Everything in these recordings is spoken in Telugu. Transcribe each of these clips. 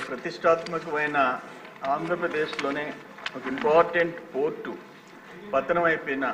ప్రతిష్టాత్మకమైన ఆంధ్రప్రదేశ్లోనే ఒక ఇంపార్టెంట్ పోర్టు పతనం అయిపోయిన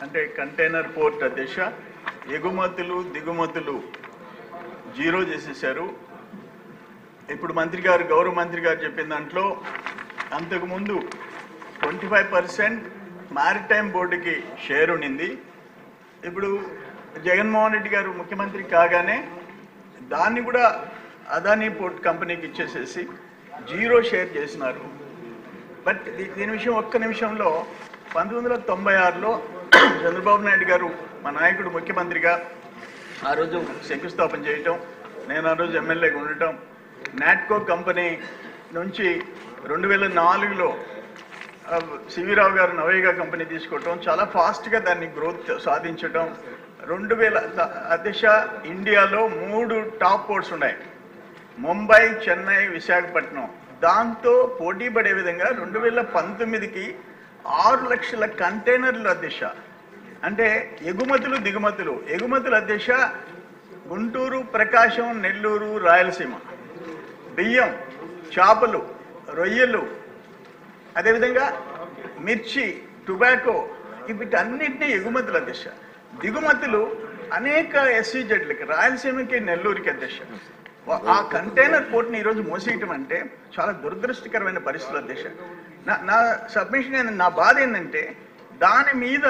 అంటే కంటైనర్ పోర్ట్ దిశ ఎగుమతులు దిగుమతులు జీరో చేసేశారు. ఇప్పుడు గౌరవ మంత్రి గారు చెప్పిన దాంట్లో అంతకుముందు 25% మారిటైమ్ బోర్డుకి షేర్ ఉండింది. ఇప్పుడు జగన్మోహన్ రెడ్డి గారు ముఖ్యమంత్రి కాగానే దాన్ని కూడా అదానీ పోర్ట్ కంపెనీకి ఇచ్చేసేసి జీరో షేర్ చేసినారు. బట్ దీని విషయం ఒక్క నిమిషంలో 1996లో చంద్రబాబు నాయుడు గారు మా నాయకుడు ముఖ్యమంత్రిగా ఆ రోజు శంకుస్థాపన చేయటం, నేను ఆ రోజు ఎమ్మెల్యేగా ఉండటం, నాట్కో కంపెనీ నుంచి 2004లో సివిరావు గారు నవేగా కంపెనీ తీసుకోవటం, చాలా ఫాస్ట్గా దాన్ని గ్రోత్ సాధించటం. 2000 దిశ ఇండియాలో 3 టాప్ పోర్ట్స్ ఉన్నాయి, ముంబై, చెన్నై, విశాఖపట్నం. దాంతో పోటీ పడే విధంగా 2019కి 6 లక్షల కంటైనర్ల దిశ అంటే ఎగుమతులు దిగుమతులు. ఎగుమతుల దిశ గుంటూరు, ప్రకాశం, నెల్లూరు, రాయలసీమ, బియ్యం, చేపలు, రొయ్యలు, అదేవిధంగా మిర్చి, టొబాకో, వీటన్నిటినీ ఎగుమతుల దిశ. దిగుమతులు అనేక ఎస్సీజెడ్లకి, రాయలసీమకి, నెల్లూరుకి దిశ. ఆ కంటైనర్ పోర్ట్ని ఈరోజు మూసేయటం అంటే చాలా దురదృష్టకరమైన పరిస్థితుల దిశ. నా సబ్మిషన్, నా బాధ ఏంటంటే దాని మీద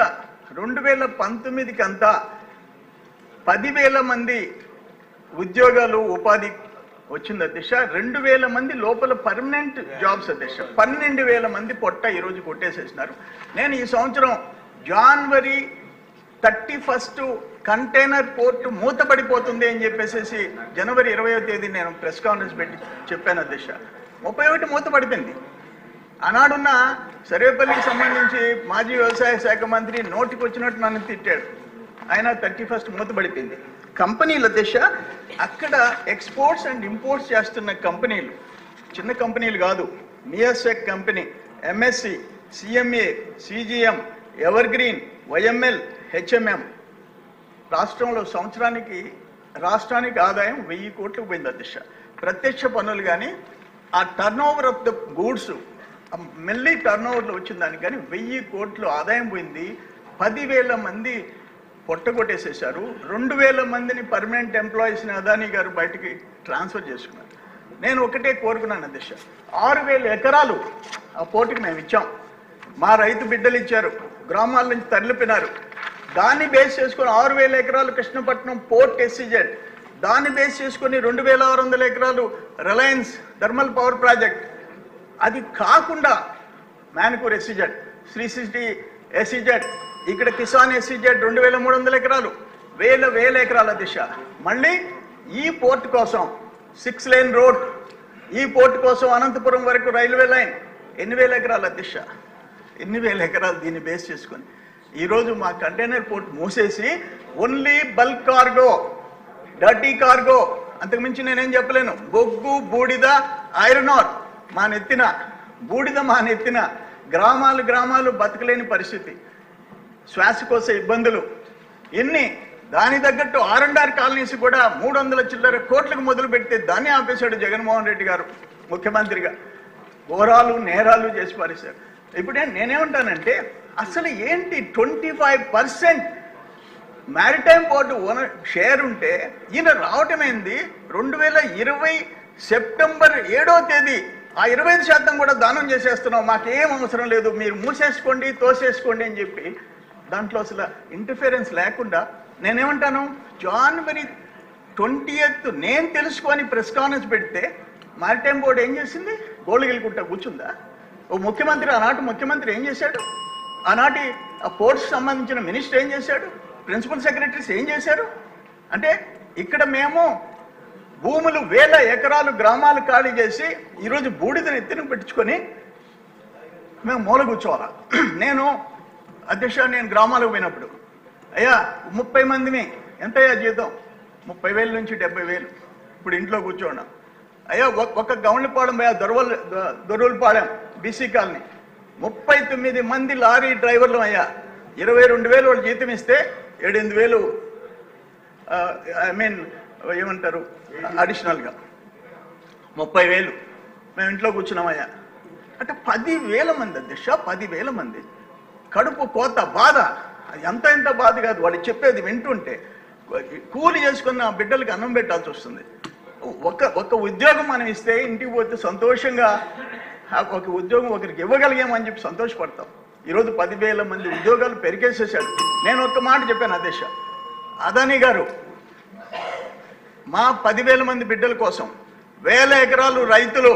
2019కి అంతా 10,000 మంది ఉద్యోగాలు, ఉపాధి వచ్చింది అధ్యక్ష. 2,000 మంది లోపల పర్మనెంట్ జాబ్స్ అధ్యక్ష. 12,000 మంది పొట్ట ఈరోజు కొట్టేసేసినారు. నేను ఈ సంవత్సరం జనవరి 31 కంటైనర్ పోర్టు మూతపడిపోతుంది అని చెప్పేసి జనవరి 20వ తేదీ నేను ప్రెస్ కాన్ఫరెన్స్ పెట్టి చెప్పాను అధ్యక్ష. 31 మూతపడిపోయింది. ఆనాడున్న సర్వేపల్లికి సంబంధించి మాజీ వ్యవసాయ శాఖ మంత్రి నోటికి వచ్చినట్టు నన్ను తిట్టాడు. ఆయన 31 మూతపడిపోయింది. కంపెనీల దిశ అక్కడ ఎక్స్పోర్ట్స్ అండ్ ఇంపోర్ట్స్ చేస్తున్న కంపెనీలు చిన్న కంపెనీలు కాదు. మియాసెక్ company, MSC, CMA, CGM, evergreen, YML, HMM. రాష్ట్రంలో సంవత్సరానికి రాష్ట్రానికి ఆదాయం 1000 కోట్లు పోయింది అధ్యక్ష. ప్రత్యక్ష పన్నులు కానీ ఆ turn over of the goods మెల్లి టర్న్ ఓవర్లో వచ్చిన దానికి కానీ 1000 కోట్లు ఆదాయం పోయింది. 10,000 మంది పొట్టగొట్టేసేసారు. 2,000 మందిని పర్మనెంట్ ఎంప్లాయీస్ని అదానీ గారు బయటికి ట్రాన్స్ఫర్ చేసుకున్నారు. నేను ఒకటే కోరుకున్నాను అధ్యక్ష, 6,000 ఎకరాలు ఆ పోర్టుకి మేము ఇచ్చాం. మా రైతు బిడ్డలు ఇచ్చారు, గ్రామాల నుంచి తరలిపోయినారు. దాన్ని బేస్ చేసుకొని 6,000 ఎకరాలు కృష్ణపట్నం పోర్ట్ ఎస్సీజెడ్, దాన్ని బేస్ చేసుకొని 2,600 ఎకరాలు రిలయన్స్ థర్మల్ పవర్ ప్రాజెక్ట్. అది కాకుండా మ్యాన్కూర్ ఎస్సీజెడ్, శ్రీ సిటీ ఎస్సీజెడ్, ఇక్కడ కిసాన్ ఎస్సీజెడ్ 2,300 ఎకరాలు, వేల ఎకరాల దిశ. మళ్ళీ ఈ పోర్ట్ కోసం 6 లేన్ రోడ్, ఈ పోర్ట్ కోసం అనంతపురం వరకు రైల్వే లైన్, 8,000 ఎకరాల దిశ. 8,000 ఎకరాలు దీన్ని బేస్ చేసుకొని ఈరోజు మా కంటైనర్ పోర్ట్ మూసేసి only bulk cargo, dirty cargo, అంతకుమించి నేనేం చెప్పలేను. బొగ్గు, బూడిద, ఐరన్ ఆర్ మా నెత్తిన, బూడిద మా నెత్తిన. గ్రామాలు బతకలేని పరిస్థితి, శ్వాసకోశ ఇబ్బందులు ఎన్ని. దాని తగ్గట్టు R&R కాలనీస్ కూడా 300 చిల్లర కోట్లకు మొదలు పెడితే దాన్ని ఆపేశాడు జగన్మోహన్ రెడ్డి గారు ముఖ్యమంత్రిగా. ఘోరాలు, నేరాలు చేసి పారేశారు. ఇప్పుడు నేనేమంటానంటే అసలు ఏంటి 25% మ్యారిటైమ్ పోర్టు ఓనర్ షేర్ ఉంటే ఈయన రావటమేంది? 2020 సెప్టెంబర్ 7వ తేదీ ఆ 25% కూడా దానం చేసేస్తున్నాం, మాకేం అవసరం లేదు, మీరు మూసేసుకోండి, తోసేసుకోండి అని చెప్పి దాంట్లో అసలు ఇంటర్ఫిరెన్స్ లేకుండా. నేనేమంటాను, జనవరి 20th నేను తెలుసుకొని ప్రెస్ కాన్ఫరెన్స్ పెడితే మ్యారిటైమ్ బోర్డు ఏం చేసింది? గోళ్ళు గెలుకుంటా కూర్చుందా? ఓ ముఖ్యమంత్రి, ఆనాటి ముఖ్యమంత్రి ఏం చేశాడు? ఆనాటి ఆ పోర్ట్స్ సంబంధించిన మినిస్టర్ ఏం చేశాడు? ప్రిన్సిపల్ సెక్రటరీస్ ఏం చేశారు? అంటే ఇక్కడ మేము భూములు 1000 ఎకరాలు గ్రామాలు ఖాళీ చేసి ఈరోజు బూడిదని ఎత్తున పెట్టించుకొని మేము మూల కూర్చోవాలా? నేను అధ్యక్ష, నేను గ్రామాలకు పోయినప్పుడు, అయ్యా 30 మందిని ఎంతయ్యా జీతం? 30,000 నుంచి 70,000. ఇప్పుడు ఇంట్లో కూర్చోన్నాం. అయ్యా ఒక గౌండ్లపాలెం, అయ్యా దొరువులపాలెం బీసీ కాలనీ 39 మంది లారీ డ్రైవర్లు అయ్యా. 22,000 వాళ్ళు జీతం ఇస్తే 7,8,000 ఐ మీన్ ఏమంటారు అడిషనల్గా 30,000 మేము ఇంట్లో కూర్చున్నామయ్యా అంటే 10,000 మంది అధ్యక్ష, 10,000 మంది కడుపు కోత బాధ. ఎంత బాధ కాదు, వాళ్ళు చెప్పేది వింటుంటే కూలి చేసుకున్న బిడ్డలకి అన్నం పెట్టాల్సి వస్తుంది. ఒక ఉద్యోగం మనం ఇస్తే ఇంటికి పోతే సంతోషంగా ఒక ఉద్యోగం ఒకరికి ఇవ్వగలిగామని చెప్పి సంతోషపడతాం. ఈరోజు 10,000 మంది ఉద్యోగాలు పెరిగేసేసాడు. నేను ఒక్క మాట చెప్పాను అధ్యక్ష, అదానీ గారు మా 10,000 మంది బిడ్డల కోసం 1,000 ఎకరాలు రైతులు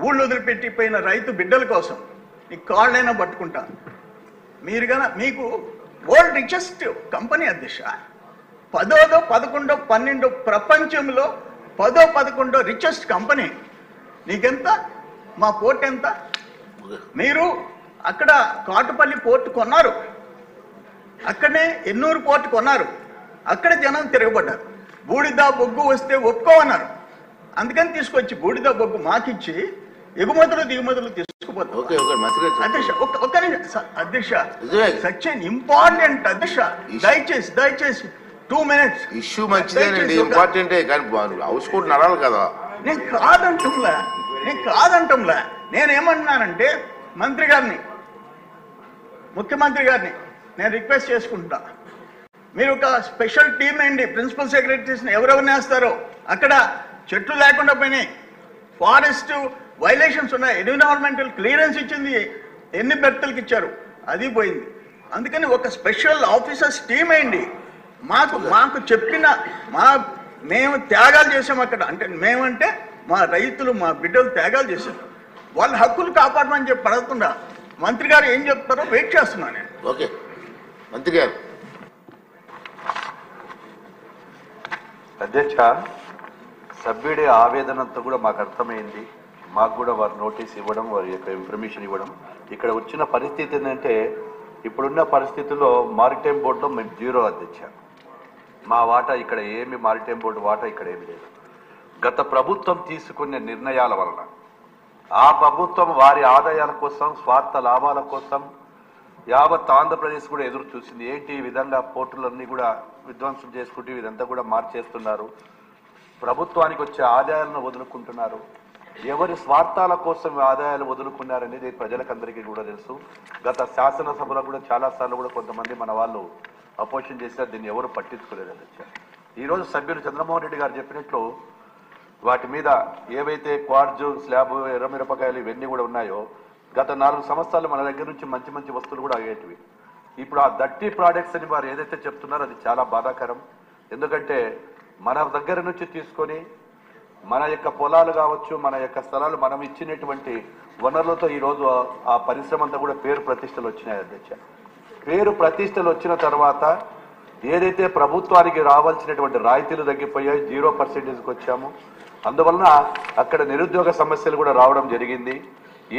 ఊళ్ళు వదిలిపెట్టిపోయిన రైతు బిడ్డల కోసం నీ కాళ్ళైనా పట్టుకుంటా. మీరు కన్నా మీకు వరల్డ్ రిచెస్ట్ కంపెనీ అధ్యక్ష, 10వ 11వ 12 ప్రపంచంలో 10వ 11 రిచెస్ట్ కంపెనీ. నీకెంత? మా పోర్ట్ ఎంత? మీరు అక్కడ కాటుపల్లి పోర్టు కొన్నారు, అక్కడనే ఎన్నూరు పోర్టు కొన్నారు, అక్కడ జనం తిరగబడ్డారు. బూడిద బొగ్గు వస్తే ఒప్పుకోమన్నారు, అందుకని తీసుకొచ్చి బూడిద బొగ్గు మాకిచ్చి ఎగుమతులు దిగుమతులు తీసుకుపోతారు. అధ్యక్ష ఒక్క అధ్యక్ష, సచ్ ఎన్ ఇంపార్టెంట్ అధ్యక్ష, దయచేసి 2 minutes. ఇష్యూ మంచిదేనండి, ఇంపార్టెంటే, కానీ హౌస్ కోర్టు నడాలి కదా. నేను కాదంటంలా నేనేమంటున్నానంటే మంత్రి గారిని, ముఖ్యమంత్రి గారిని నేను రిక్వెస్ట్ చేసుకుంటా, మీరు ఒక స్పెషల్ టీమ్ అండి, ప్రిన్సిపల్ సెక్రటరీస్ని ఎవరెవరిని వేస్తారో. అక్కడ చెట్లు లేకుండా పోయినాయి, ఫారెస్ట్ వైలేషన్స్ ఉన్నాయి, ఎన్విరాన్మెంటల్ క్లియరెన్స్ ఇచ్చింది, ఎన్ని బెర్తలకు ఇచ్చారు అది పోయింది. అందుకని ఒక స్పెషల్ ఆఫీసర్స్ టీమ్ అయింది. మాకు చెప్పిన మేము త్యాగాలు చేసాం అక్కడ, అంటే మేమంటే మా రైతులు మా బిడ్డలు త్యాగాలు చేశారు, వాళ్ళ హక్కులు కాపాడమని చెప్పి పడకుండా మంత్రి గారు ఏం చెప్తారో వెయిట్ చేస్తున్నాను నేను. ఓకే మంత్రి గారు. అధ్యక్ష, సభ్యుడి ఆవేదన అంతా కూడా మాకు అర్థమైంది. మాకు కూడా వారు నోటీస్ ఇవ్వడం, వారి యొక్క ఇన్ఫర్మేషన్ ఇవ్వడం. ఇక్కడ వచ్చిన పరిస్థితి ఏంటంటే, ఇప్పుడున్న పరిస్థితుల్లో మారిటైమ్ బోర్డులో మేము 0 అధ్యక్ష. మా వాటా ఇక్కడ ఏమి, మారిటైమ్ బోర్డు వాటా ఇక్కడ ఏమి లేదు. గత ప్రభుత్వం తీసుకునే నిర్ణయాల వలన ఆ ప్రభుత్వం వారి ఆదాయాల కోసం, స్వార్థ లాభాల కోసం యావత్ ఆంధ్రప్రదేశ్ కూడా ఎదురు చూసింది. ఏంటి ఈ విధంగా పోర్టులన్నీ కూడా విధ్వంసం చేసుకుంటూ ఇదంతా కూడా మార్చేస్తున్నారు, ప్రభుత్వానికి వచ్చే ఆదాయాలను వదులుకుంటున్నారు, ఎవరి స్వార్థాల కోసం ఆదాయాలు వదులుకున్నారనేది ప్రజలకందరికీ కూడా తెలుసు. గత శాసనసభలో కూడా చాలాసార్లు కూడా కొంతమంది మన వాళ్ళు అపోజిషన్ చేశారు, దీన్ని ఎవరు పట్టించుకోలేదు అధ్యక్ష. ఈరోజు సభ్యులు చంద్రమోహన్ రెడ్డి గారు చెప్పినట్లు వాటి మీద ఏవైతే క్వార్జు, స్లాబ్, ఎర్రమిరపకాయలు ఇవన్నీ కూడా ఉన్నాయో, గత 4 సంవత్సరాలు మన దగ్గర నుంచి మంచి వస్తువులు కూడా అయ్యేటివి. ఇప్పుడు ఆ డర్టీ ప్రోడక్ట్స్ అని వారు ఏదైతే చెప్తున్నారో అది చాలా బాధాకరం. ఎందుకంటే మన దగ్గర నుంచి తీసుకొని మన యొక్క పొలాలు కావచ్చు, మన యొక్క స్థలాలు, మనం ఇచ్చినటువంటి వనరులతో ఈరోజు ఆ పరిశ్రమ అంతా కూడా పేరు ప్రతిష్టలు వచ్చినాయి అధ్యక్ష. పేరు ప్రతిష్టలు వచ్చిన తర్వాత ఏదైతే ప్రభుత్వానికి రావాల్సినటువంటి రాయితీలు తగ్గిపోయాయి, 0%కి వచ్చాము. అందువలన అక్కడ నిరుద్యోగ సమస్యలు కూడా రావడం జరిగింది.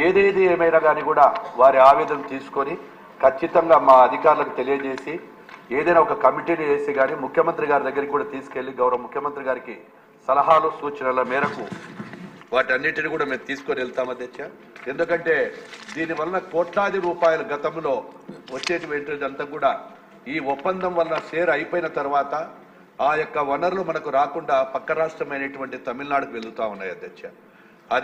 ఏదేది ఏమైనా కానీ కూడా వారి ఆవేదన తీసుకొని ఖచ్చితంగా మా అధికారులకు తెలియజేసి ఏదైనా ఒక కమిటీని వేసి కానీ ముఖ్యమంత్రి గారి దగ్గరికి కూడా తీసుకెళ్లి గౌరవ ముఖ్యమంత్రి గారికి సలహాలు సూచనల మేరకు వాటన్నిటిని కూడా మేము తీసుకొని వెళ్తాం అధ్యక్ష. ఎందుకంటే దీనివల్ల కోట్లాది రూపాయల గతంలో వచ్చేటువంటిదంతా కూడా ఈ ఒప్పందం వల్ల షేర్ అయిపోయిన తర్వాత ఆ యొక్క వనరులు మనకు రాకుండా పక్క రాష్ట్రమైనటువంటి తమిళనాడుకు వెళ్తూ ఉన్నాయి అధ్యక్ష.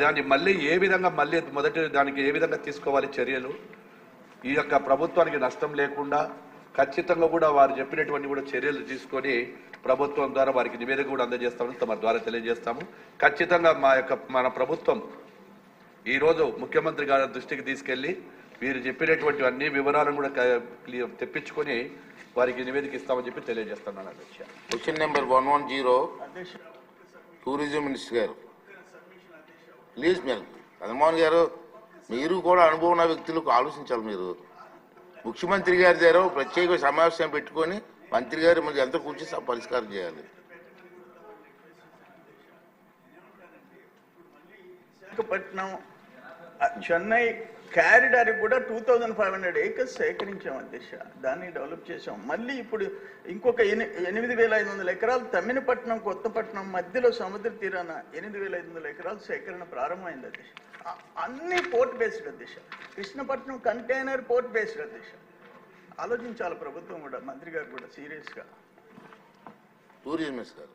దాన్ని మళ్ళీ ఏ విధంగా మొదటి దానికి ఏ విధంగా తీసుకోవాలి చర్యలు, ఈ యొక్క ప్రభుత్వానికి నష్టం లేకుండా ఖచ్చితంగా కూడా వారు చెప్పినటువంటి కూడా చర్యలు తీసుకొని ప్రభుత్వం ద్వారా వారికి నివేదిక కూడా అందజేస్తామని తమ ద్వారా తెలియజేస్తాము. ఖచ్చితంగా మన ప్రభుత్వం ఈరోజు ముఖ్యమంత్రి గారి దృష్టికి తీసుకెళ్లి వీరు చెప్పినటువంటి అన్ని వివరాలను కూడా తెప్పించుకొని వారికి నివేదిక ఇస్తామని చెప్పి తెలియజేస్తున్నాను అధ్యక్ష. క్వశ్చన్ నెంబర్ 110 టూరిజం మినిస్టర్ గారు. ప్లీజ్ చంద్రమోహన్ గారు, మీరు కూడా అనుభవం ఉన్న వ్యక్తులకు ఆలోచించాలి. మీరు ముఖ్యమంత్రి గారి దగ్గర ప్రత్యేక సమావేశం పెట్టుకొని మంత్రి గారు మరి ఎంత కూర్చొని పరిష్కారం చేయాలి. విశాఖపట్నం, చెన్నై క్యారిడార్ కూడా 2500 acres సేకరించాం అధ్యక్ష, దాన్ని డెవలప్ చేసాం. మళ్ళీ ఇప్పుడు ఇంకొక 8500 ఎకరాలు తమ్మినపట్నం, కొత్తపట్నం మధ్యలో సముద్ర తీరాన 8500 ఎకరాలు సేకరణ ప్రారంభమైంది అధ్యక్ష. అన్ని పోర్ట్ బేస్డ్ అధ్యక్ష. కృష్ణపట్నం కంటైనర్ పోర్ట్ బేస్డ్ అధ్యక్ష. ఆలోచించాలి ప్రభుత్వం కూడా, మంత్రి గారు కూడా సీరియస్గా. టూరిజం మినిస్టర్ గారు